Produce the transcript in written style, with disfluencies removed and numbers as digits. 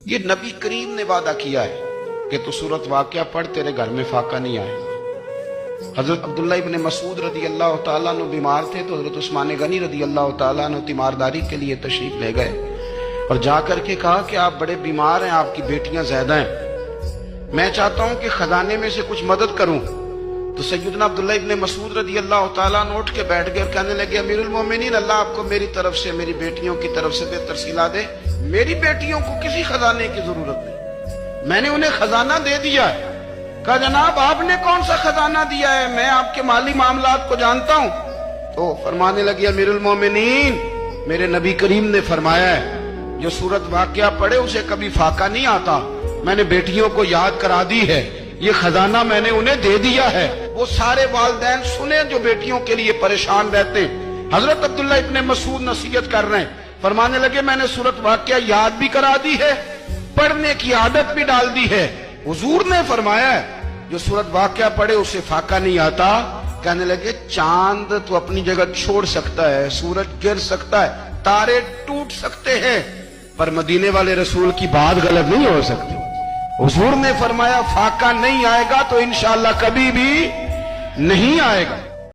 یہ نبی کریم نے وعدہ کیا ہے کہ تو سورت واقعہ پڑھ تیرے گھر میں فاقہ نہیں آئے. حضرت عبداللہ ابن مسعود رضی اللہ تعالیٰ عنہ بیمار تھے تو حضرت عثمان غنی رضی اللہ تعالیٰ عنہ تیمارداری کے لیے تشریف لے گئے اور جا کر کے کہا کہ آپ بڑے بیمار ہیں، آپ کی بیٹیاں زیادہ ہیں، میں چاہتا ہوں کہ خزانے میں سے کچھ مدد کروں. تو سیدنا عبداللہ ابن مسعود رضی اللہ تعالیٰ عنہ اٹھ کے بیٹھ گئے اور کہنے لگے امیر المومنین، اللہ آپ کو میری طرف سے، میری بیٹیوں کی طرف سے بہتر صلہ دے. میری بیٹیوں کو کسی خزانے کی ضرورت نہیں، میں نے انہیں خزانہ دے دیا ہے. کہا جناب آپ نے کون سا خزانہ دیا ہے، میں آپ کے مالی معاملات کو جانتا ہوں. تو فرمانے لگے امیر المومنین، میرے نبی کریم نے فرمایا ہے جو سورت واقعہ پڑھے اسے کبھی فاقہ نہیں آتا. میں نے بیٹیوں کو یاد کرا دی ہے، یہ خزانہ میں نے انہیں دے دیا ہے. وہ سارے والدین سنیں جو بیٹیوں کے لیے پریشان رہتے ہیں. حضرت عبداللہ ابن مسعود نصیحت کر رہے ہیں، فرمانے لگے میں نے سورت واقعہ یاد بھی کرا دی ہے، پڑھنے کی عادت بھی ڈال دی ہے. حضور نے فرمایا ہے جو سورت واقعہ پڑھے اسے فاقہ نہیں آتا. کہنے لگے چاند تو اپنی جگہ چھوڑ سکتا ہے، سورج گر سکتا ہے، تارے ٹوٹ سکتے ہیں، پر مدینے والے رسول کی بات غلط نہیں ہو سکتی. حضور نے فرمایا فاقہ نہیں آئے گا تو انشاءاللہ کبھی بھی نہیں آئے گا.